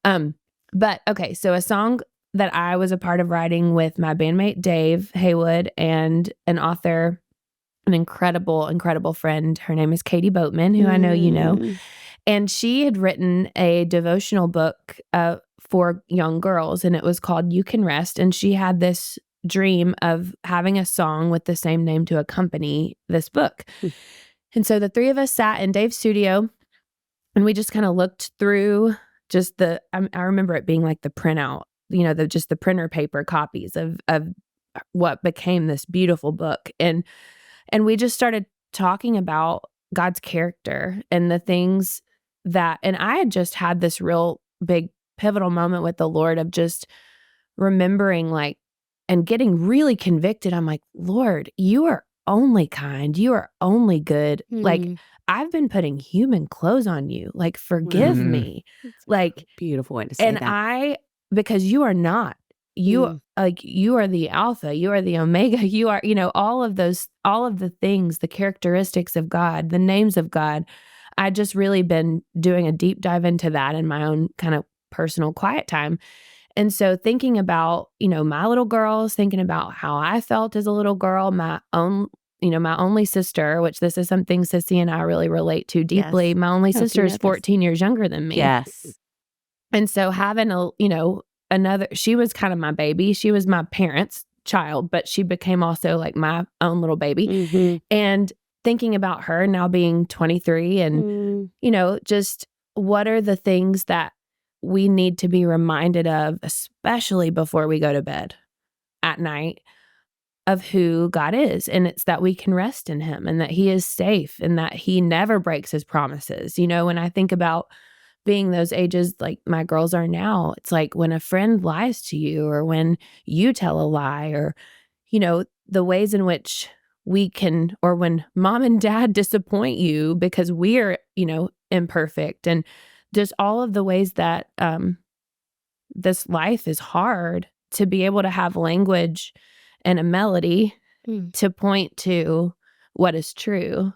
But okay, so a song that I was a part of writing with my bandmate Dave Haywood and an author, an incredible, incredible friend. Her name is Katie Boatman, who I know you know. And she had written a devotional book for young girls, and it was called You Can Rest. And she had this dream of having a song with the same name to accompany this book. And so the three of us sat in Dave's studio, and we just kind of looked through just I remember it being like the printout, you know, just the printer paper copies of what became this beautiful book. And we just started talking about God's character and the things that, and I had just had this real big pivotal moment with the Lord of just remembering like, and getting really convicted. I'm like, Lord, you are only kind. You are only good. Like, I've been putting human clothes on you. Like, forgive me. Like, beautiful way to say that. Because you are not. You you are the Alpha, you are the Omega, you are, you know, all of the things, the characteristics of God, the names of God. I just really been doing a deep dive into that in my own kind of personal quiet time. And so thinking about, you know, my little girls, thinking about how I felt as a little girl, my only sister, which this is something Sissy and I really relate to deeply. Yes. My only sister is 14 years younger than me. Yes. And so having she was kind of my baby. She was my parents' child, but she became also like my own little baby. And thinking about her now being 23 and, you know, just what are the things that we need to be reminded of, especially before we go to bed at night, of who God is. And it's that we can rest in him and that he is safe and that he never breaks his promises. You know, when I think about being those ages like my girls are now, it's like when a friend lies to you or when you tell a lie or, you know, the ways in which we can, or when mom and dad disappoint you because we're, you know, imperfect, and just all of the ways that this life is hard, to be able to have language and a melody to point to what is true.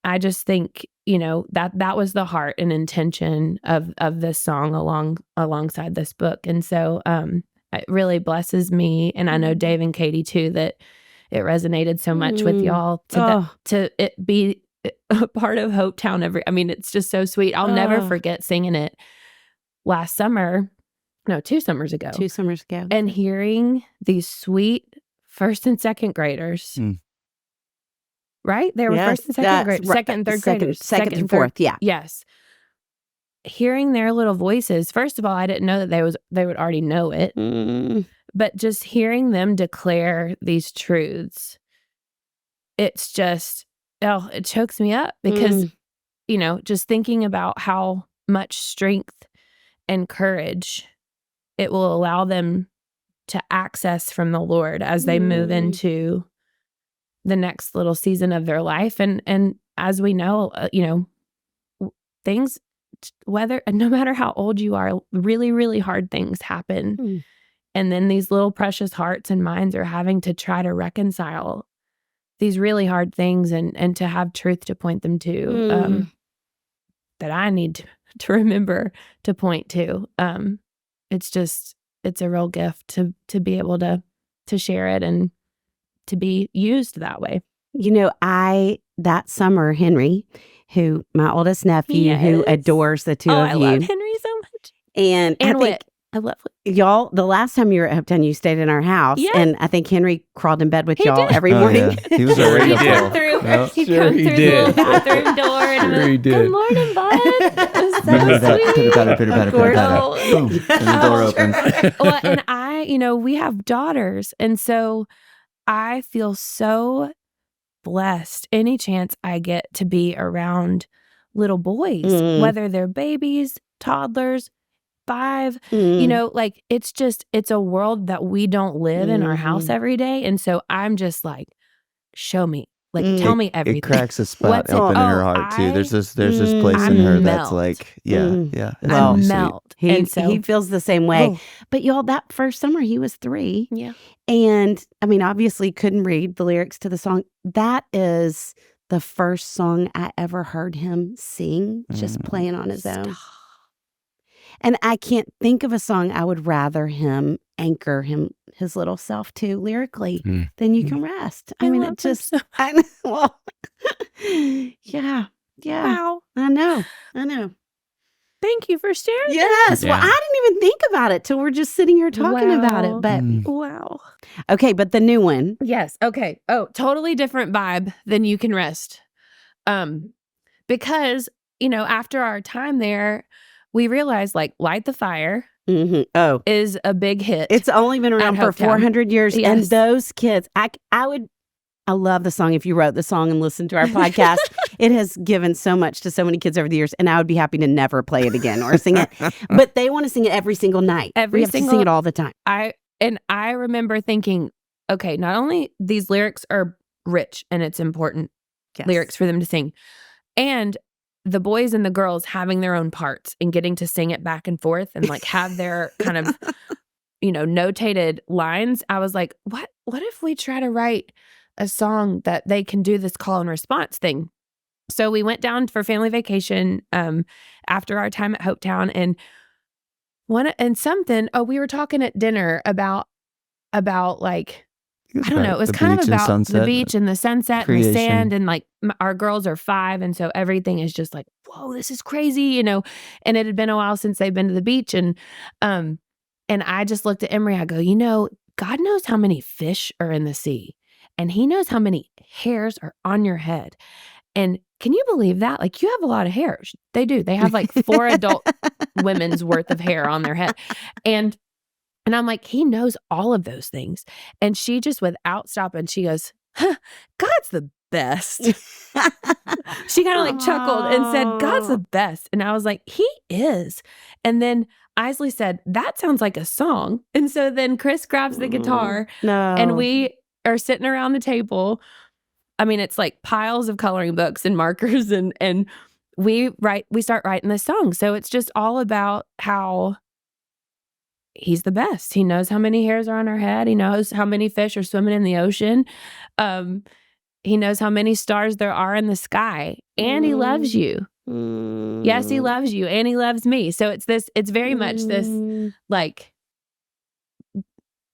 I just think, you know, that was the heart and intention of this song alongside this book. And so it really blesses me, and I know Dave and Katie too, that it resonated so much with y'all to it be a part of Hopetown. It's just so sweet. I'll never forget singing it last summer. No, 2 summers ago. 2 summers ago. And hearing these sweet first and second graders. Right? They were first and second graders. Second and third graders. Second and fourth, yeah. Yes. Hearing their little voices. First of all, I didn't know that they would already know it. But just hearing them declare these truths, it's just, it chokes me up because, you know, just thinking about how much strength and courage it will allow them to access from the Lord as they move into the next little season of their life. And as we know, you know, things, no matter how old you are, really, really hard things happen. And then these little precious hearts and minds are having to try to reconcile these really hard things and to have truth to point them to, that I need to remember to point to. It's a real gift to be able to share it and to be used that way. You know, that summer, Henry, who my oldest nephew, who adores the two of you. I love Henry so much. And I think I love y'all, the last time you were at Hopetown, you stayed in our house. Yeah. And I think Henry crawled in bed with y'all every morning. Yeah. He was a He regular. come through the little bathroom door and Sure he did. Good morning, bud. It was so sweet. Pitter-patter. Boom. And the door opens. Well, and we have daughters. And so I feel so blessed any chance I get to be around little boys, whether they're babies, toddlers, 5, you know, like it's a world that we don't live in our house every day. And so I'm just like, show me, like, tell me everything. It cracks a spot open in her heart too. There's this place in her that's like, yeah. I melt. He feels the same way. But y'all, that first summer he was 3. Yeah. And I mean, obviously couldn't read the lyrics to the song. That is the first song I ever heard him sing, just playing on his own. And I can't think of a song I would rather him anchor his little self to lyrically than You Can Rest. I mean, it just, well, yeah. Wow. I know. Thank you for sharing. Yes. Well, I didn't even think about it till we're just sitting here talking about it. But wow. Okay, but the new one. Yes. Okay. Oh, totally different vibe than You Can Rest. Because, after our time there, we realized like Light the Fire is a big hit. It's only been around for 400 years. Yes. And those kids, I love the song. If you wrote the song and listened to our podcast, it has given so much to so many kids over the years. And I would be happy to never play it again or sing it. But they want to sing it every single night. We have to sing it all the time. I remember thinking, okay, not only these lyrics are rich and it's important lyrics for them to sing, and the boys and the girls having their own parts and getting to sing it back and forth and like have their kind of, notated lines. I was like, what if we try to write a song that they can do this call and response thing? So we went down for family vacation after our time at Hopetown, and we were talking at dinner about like, I don't know. It was kind of about the beach and the sunset and the sand, and like our girls are 5, and so everything is just like, whoa, this is crazy, And it had been a while since they've been to the beach, and I just looked at Emery. I go, God knows how many fish are in the sea, and He knows how many hairs are on your head. And can you believe that? Like, you have a lot of hairs. They do. They have like 4 adult women's worth of hair on their head, and I'm like, He knows all of those things. And she just, without stopping, she goes, God's the best. She kind of like chuckled and said, God's the best. And I was like, He is. And then Isley said, that sounds like a song. And so then Chris grabs the guitar and we are sitting around the table. I mean, it's like piles of coloring books and markers, and we start writing this song. So it's just all about how He's the best. He knows how many hairs are on our head. He knows how many fish are swimming in the ocean. He knows how many stars there are in the sky. And He loves you. Yes, He loves you. And He loves me. So it's very much this, like,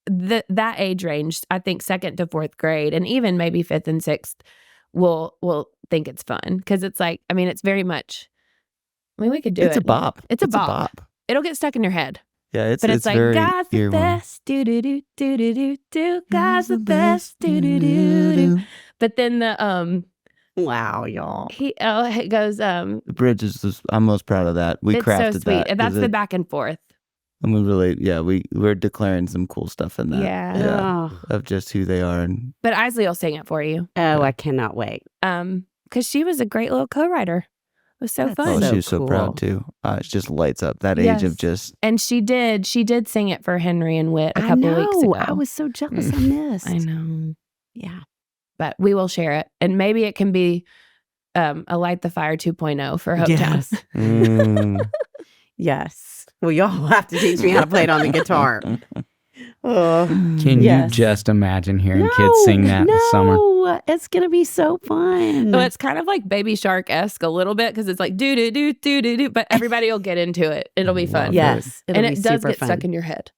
that age range, I think 2nd to 4th grade, and even maybe 5th and 6th will think it's fun. Because it's like, I mean, it's very much, we could do it. It's a bop. It's a bop. It'll get stuck in your head. Yeah, but it's like, God's the best, do-do-do-do-do-do, God's the best, do-do-do-do. But then the wow, y'all. It goes the bridge is I'm most proud of that. We crafted so sweet. that. That's the back and forth. And we're declaring some cool stuff in that. Yeah. Of just who they are. But Isley will sing it for you. Oh, I cannot wait. Because she was a great little co-writer. It was so fun. Oh, she was so proud too. It just lights up that age of just. And she did sing it for Henry and Whit a couple weeks ago. I was so jealous I missed. I know. Yeah. But we will share it. And maybe it can be a Light the Fire 2.0 for Hopetown. Yes. Yes. Well, y'all have to teach me how to play it on the guitar. Can you just imagine hearing kids sing that this summer? It's going to be so fun. So it's kind of like Baby Shark-esque a little bit, because it's like do-do-do-do-do-do, but everybody will get into it. It'll be fun. Yes. And it does get stuck in your head.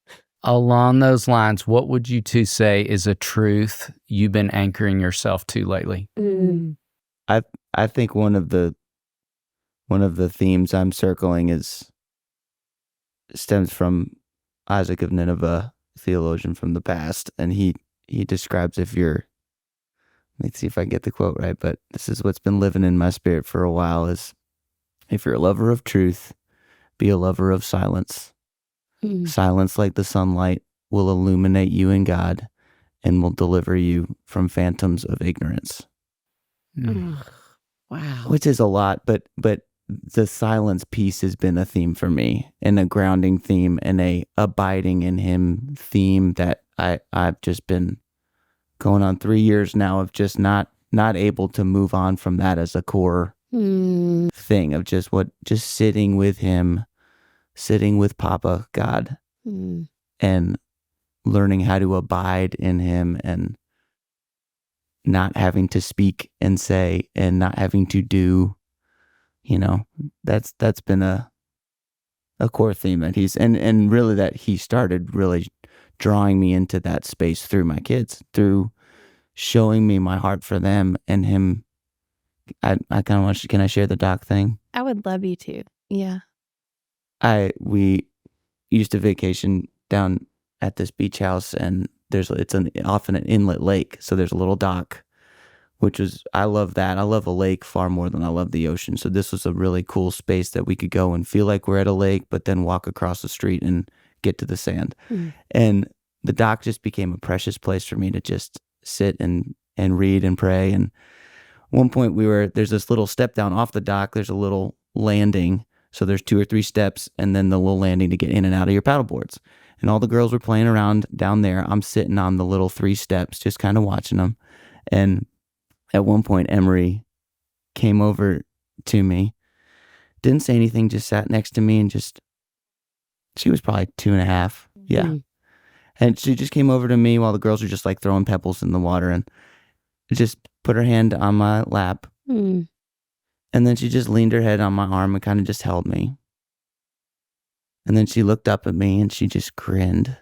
Along those lines, what would you two say is a truth you've been anchoring yourself to lately? I think one of the themes I'm circling stems from Isaac of Nineveh, theologian from the past, and he describes, let's see if I can get the quote right, but this is what's been living in my spirit for a while, is if you're a lover of truth, be a lover of silence. Silence, like the sunlight, will illuminate you in God and will deliver you from phantoms of ignorance. Wow. Which is a lot, but the silence piece has been a theme for me, and a grounding theme, and a abiding in Him theme that I've just been going on 3 years now of just not able to move on from that as a core thing of just sitting with Him, sitting with Papa God, and learning how to abide in Him and not having to speak and say and not having to do, that's been a core theme that and really that he started really drawing me into that space through my kids, through showing me my heart for them and him. I kind of want can I share the doc thing? I would love you to. Yeah. We used to vacation down at this beach house, and it's often an inlet lake. So there's a little dock, I love that. I love a lake far more than I love the ocean. So this was a really cool space that we could go and feel like we're at a lake, but then walk across the street and get to the sand. And the dock just became a precious place for me to just sit and read and pray. And one point there's this little step down off the dock. There's a little landing. So there's 2 or 3 steps and then the little landing to get in and out of your paddle boards. And all the girls were playing around down there. I'm sitting on the little 3 steps, just kind of watching them. And at one point, Emery came over to me, didn't say anything, just sat next to me and she was probably 2.5. Yeah. And she just came over to me while the girls were just like throwing pebbles in the water and just put her hand on my lap. And then she just leaned her head on my arm and kind of just held me. And then she looked up at me and she just grinned.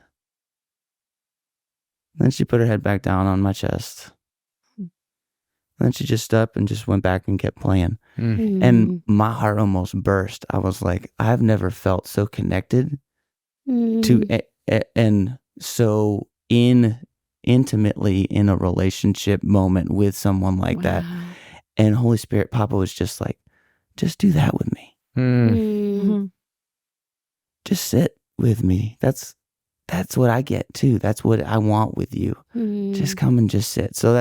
Then she put her head back down on my chest. Then she just stood up and just went back and kept playing. And my heart almost burst. I was like, I've never felt so connected to and so intimately in a relationship moment with someone like that. And Holy Spirit, Papa was just like, just do that with me. Just sit with me. That's what I get too. That's what I want with you. Just come and just sit. So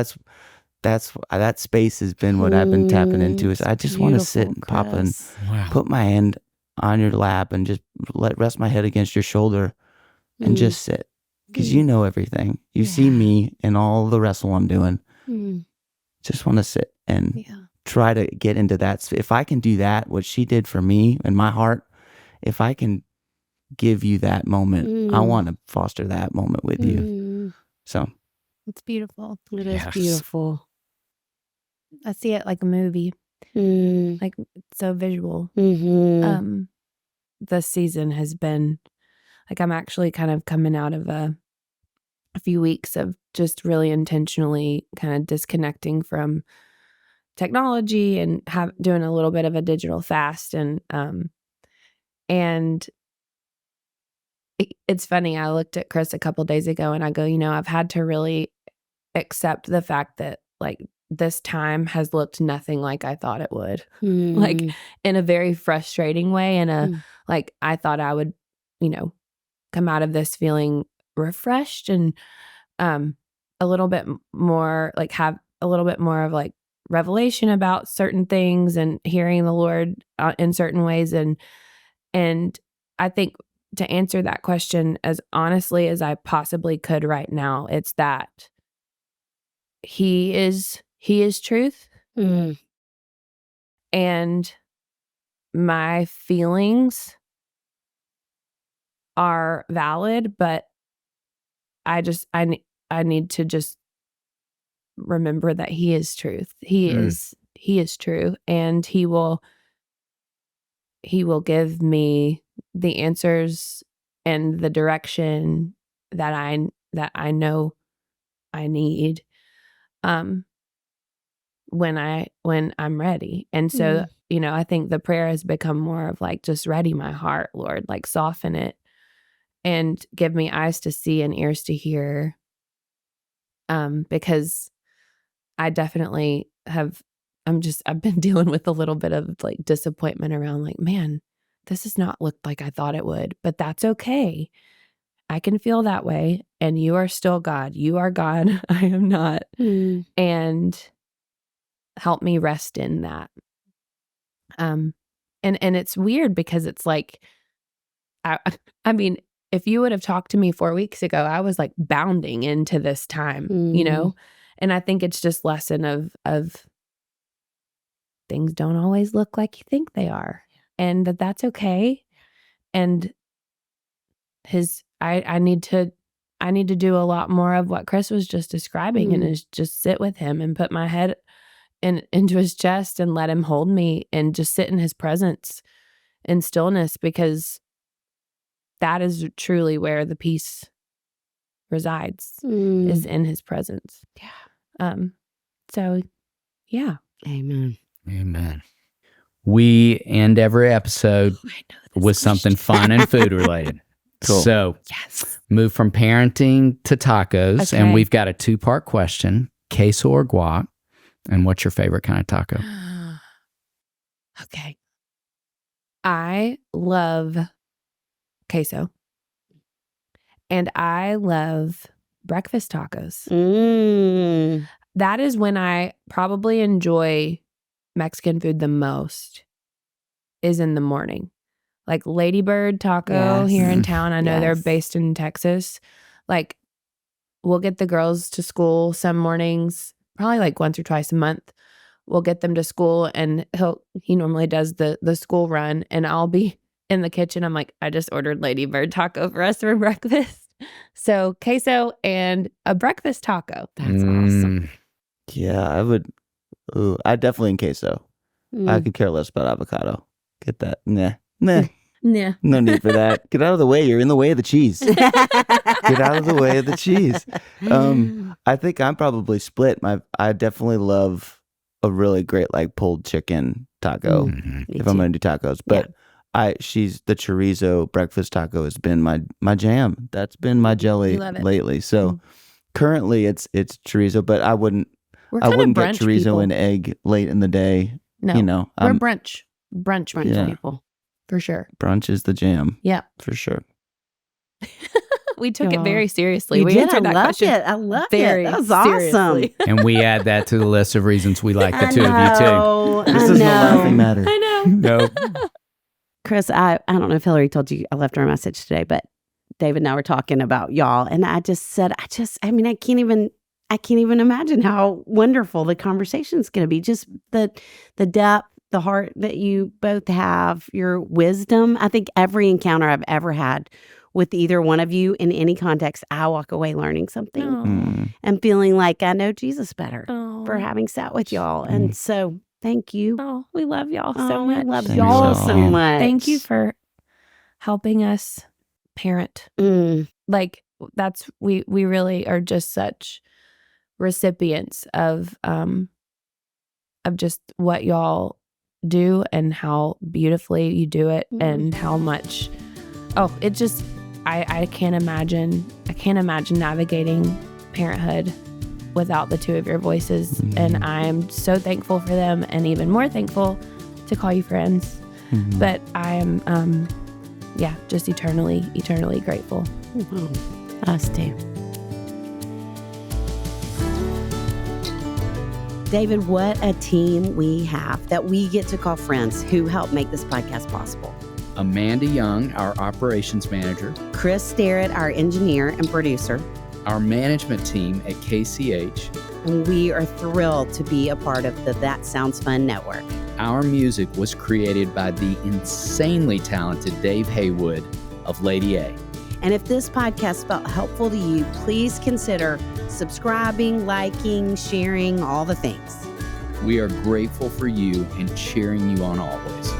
that space has been what I've been tapping into. Is I just want to sit and Papa and put my hand on your lap and just rest my head against your shoulder and just sit. Because you know everything. You see me and all the wrestle I'm doing. Just want to sit and try to get into that. If I can do that, what she did for me and my heart, if I can give you that moment, I want to foster that moment with you. So it's beautiful. It is beautiful. I see it like a movie, like it's so visual. This season has been like, I'm actually kind of coming out of a few weeks of just really intentionally kind of disconnecting from technology and doing a little bit of a digital fast. And it's funny. I looked at Chris a couple days ago and I go, I've had to really accept the fact that like this time has looked nothing like I thought it would, like in a very frustrating way. And like, I thought I would, come out of this feeling refreshed and a little bit more, like have a little bit more of like revelation about certain things and hearing the Lord in certain ways. And I think to answer that question as honestly as I possibly could right now, it's that He is truth. And my feelings are valid, but I need to just remember that He is truth. He is true, and He will give me the answers and the direction that I know I need when I'm ready. And so, I think the prayer has become more of like, just ready my heart, Lord, like soften it and give me eyes to see and ears to hear. Because I definitely I've been dealing with a little bit of like disappointment around like, man, this has not looked like I thought it would, but that's okay. I can feel that way. And you are still God. You are God. I am not. And help me rest in that. And it's weird because it's like, I mean, if you would have talked to me 4 weeks ago, I was like bounding into this time, and I think it's just lesson of things don't always look like you think they are, and that's okay. And I need to I need to do a lot more of what Chris was just describing, and is just sit with him and put my head into his chest and let him hold me and just sit in his presence in stillness, because that is truly where the peace resides, is in his presence. Yeah. So yeah. Amen. Amen. We end every episode with something fun and food related. Cool. So move from parenting to tacos. Okay. And we've got a 2-part question, queso or guac. And what's your favorite kind of taco? Okay. I love queso. And I love breakfast tacos. That is when I probably enjoy Mexican food the most, is in the morning. Like Ladybird Taco here in town. I know they're based in Texas. Like, we'll get the girls to school some mornings, probably like once or twice a month. We'll get them to school, and he normally does the school run, and I'll be in the kitchen. I'm like, I just ordered Ladybird Taco for us for breakfast. So queso and a breakfast taco. That's awesome. Yeah, I would. Ooh, I definitely in queso. I could care less about avocado. Get that? Nah. Yeah. No need for that. Get out of the way. You're in the way of the cheese. Get out of the way of the cheese. I think I'm probably split. I definitely love a really great like pulled chicken taco if I'm gonna do tacos. But she's the chorizo breakfast taco has been my jam. That's been my jelly lately. So currently it's chorizo, but I wouldn't get chorizo people. and egg late in the day. No, you know, we're brunch people for sure. Brunch is the jam. Yeah, for sure. We took it very seriously. We answered that question. I loved very it. That was awesome. And we add that to the list of reasons we like the two of you too. This is no laughing matter. I know. Nope. Chris, I don't know if Hillary told you, I left her a message today, but David and I were talking about y'all, and I just said, I can't even imagine how wonderful the conversation's going to be. Just the depth, the heart that you both have, your wisdom. I think every encounter I've ever had with either one of you in any context, I walk away learning something and feeling like I know Jesus better for having sat with y'all. And so thank you. Oh, we love y'all so much. We love y'all so much. Thank you for helping us parent. Like, that's, we really are just such recipients of just what y'all do and how beautifully you do it and how much it just I can't imagine navigating parenthood without the two of your voices, and I'm so thankful for them, and even more thankful to call you friends. But I am just eternally grateful. Us too. David, what a team we have that we get to call friends who help make this podcast possible. Amanda Young, our operations manager. Chris Tyrrell, our engineer and producer. Our management team at KCH. And we are thrilled to be a part of the That Sounds Fun network. Our music was created by the insanely talented Dave Haywood of Lady A. And if this podcast felt helpful to you, please consider subscribing, liking, sharing, all the things. We are grateful for you and cheering you on always.